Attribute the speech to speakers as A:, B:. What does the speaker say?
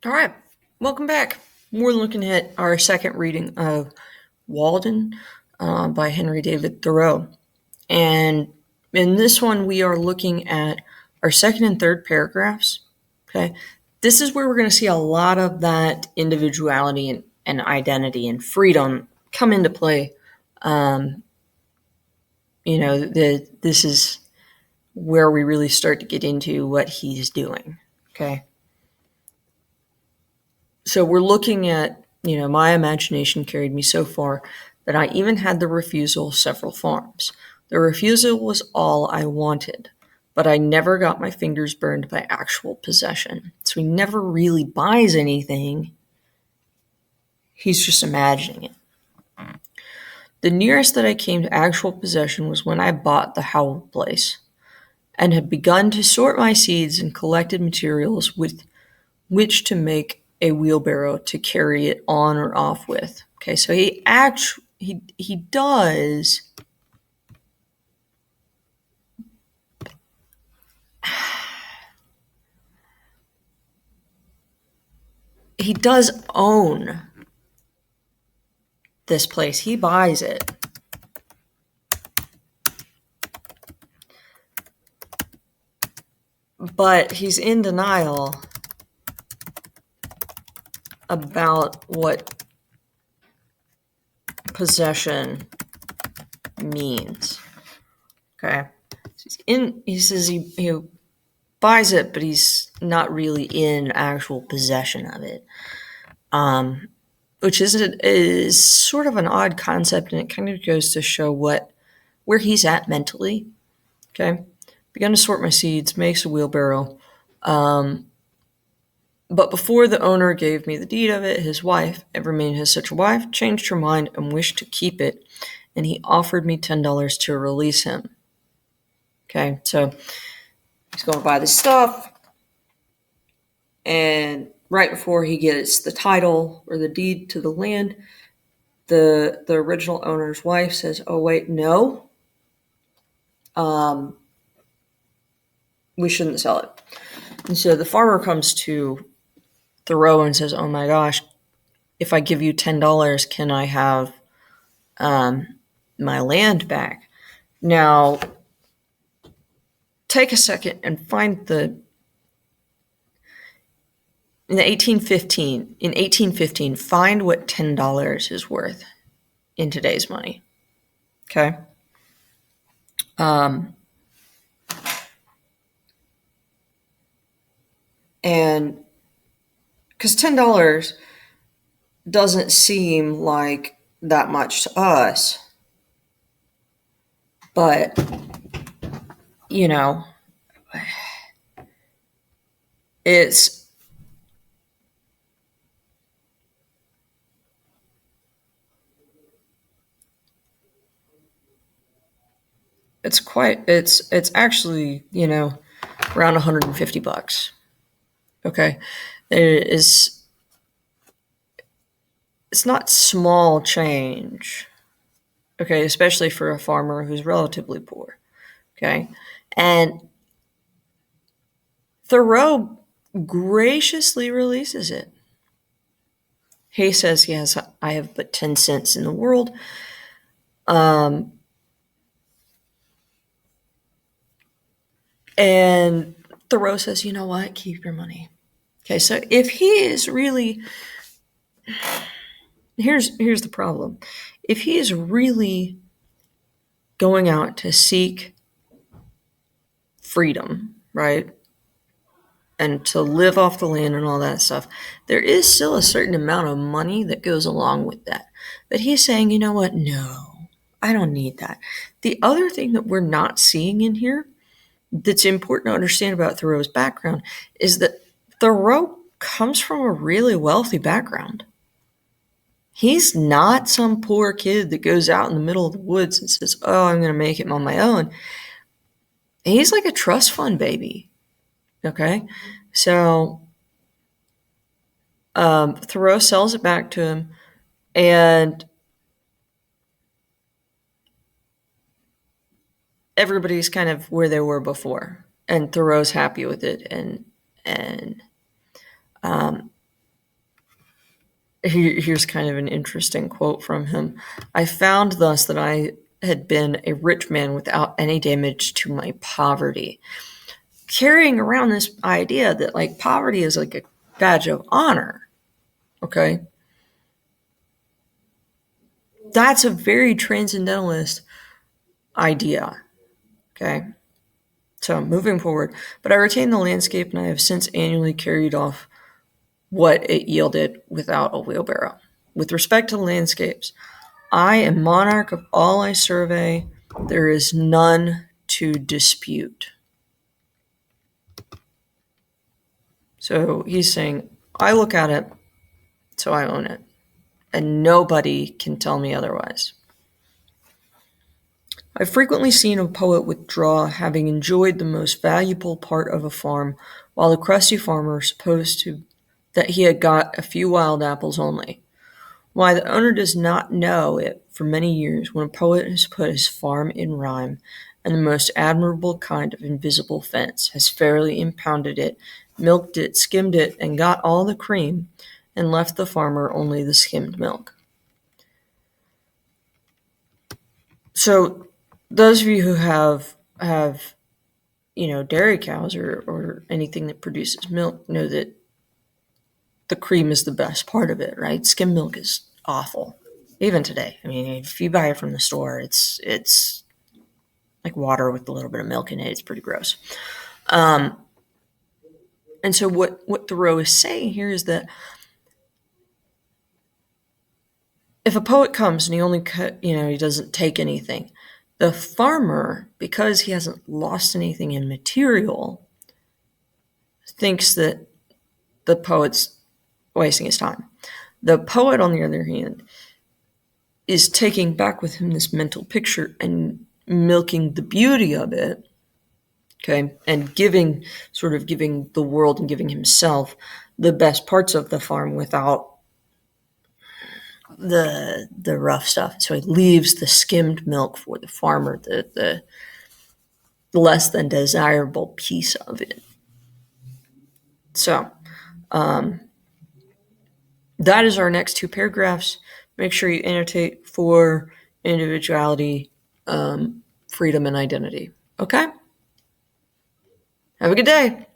A: All right, welcome back. We're looking at our second reading of Walden by Henry David Thoreau. And in this one, we are looking at our second and third paragraphs. Okay, this is where we're going to see a lot of that individuality and identity and freedom come into play. This is where we really start to get into what he's doing. Okay. So we're looking at, my imagination carried me so far that I even had the refusal of several farms. The refusal was all I wanted, but I never got my fingers burned by actual possession. So he never really buys anything. He's just imagining it. The nearest that I came to actual possession was when I bought the Howell place and had begun to sort my seeds and collected materials with which to make a wheelbarrow to carry it on or off with. Okay, so he does he does own this place. He buys it. But he's in denial about what possession means. Okay. He says he buys it, but he's not really in actual possession of it. Which is sort of an odd concept, and it kind of goes to show where he's at mentally. Okay. Begun to sort my seeds, makes a wheelbarrow. But before the owner gave me the deed of it, his wife, ever mean his such a wife, changed her mind and wished to keep it, and he offered me $10 to release him. Okay, so he's going to buy this stuff, and right before he gets the title or the deed to the land, the original owner's wife says, "Oh wait, no, we shouldn't sell it." And so the farmer comes to Thoreau and says, "Oh my gosh, if I give you $10, can I have my land back?" Now, take a second and find in 1815, find what $10 is worth in today's money. Okay. And because $10 doesn't seem like that much to us, but it's it's actually around $150. Okay, it's not small change. Okay, especially for a farmer who's relatively poor. Okay, and Thoreau graciously releases it. He says, "Yes, I have but 10 cents in the world." And Thoreau says, "You know what? Keep your money." Okay, so if he is really, here's the problem. If he is really going out to seek freedom, right? And to live off the land and all that stuff, there is still a certain amount of money that goes along with that. But he's saying, you know what? No, I don't need that. The other thing that we're not seeing in here that's important to understand about Thoreau's background is that Thoreau comes from a really wealthy background. He's not some poor kid that goes out in the middle of the woods and says, "Oh, I'm going to make it on my own." He's like a trust fund baby. Okay, so Thoreau sells it back to him, and everybody's kind of where they were before, and Thoreau's happy with it, and Here's kind of an interesting quote from him. I found thus that I had been a rich man without any damage to my poverty. Carrying around this idea that like poverty is like a badge of honor. Okay. That's a very transcendentalist idea. Okay. So moving forward, but I retain the landscape and I have since annually carried off what it yielded without a wheelbarrow. With respect to landscapes, I am monarch of all I survey. There is none to dispute. So he's saying, I look at it, so I own it. And nobody can tell me otherwise. I've frequently seen a poet withdraw, having enjoyed the most valuable part of a farm, while the crusty farmer supposed that he had got a few wild apples only. Why, the owner does not know it for many years, when a poet has put his farm in rhyme, and the most admirable kind of invisible fence has fairly impounded it, milked it, skimmed it, and got all the cream, and left the farmer only the skimmed milk. So those of you who have dairy cows or anything that produces milk know that the cream is the best part of it, right? Skim milk is awful. Even today. I mean, if you buy it from the store, it's like water with a little bit of milk in it. It's pretty gross. And so what Thoreau is saying here is that if a poet comes and he only he doesn't take anything, the farmer, because he hasn't lost anything in material, thinks that the poet's wasting his time. The poet, on the other hand, is taking back with him this mental picture and milking the beauty of it, okay, and giving the world and giving himself the best parts of the farm without the rough stuff. So he leaves the skimmed milk for the farmer, the less than desirable piece of it. So that is our next two paragraphs. Make sure you annotate for individuality, freedom, and identity. Okay? Have a good day.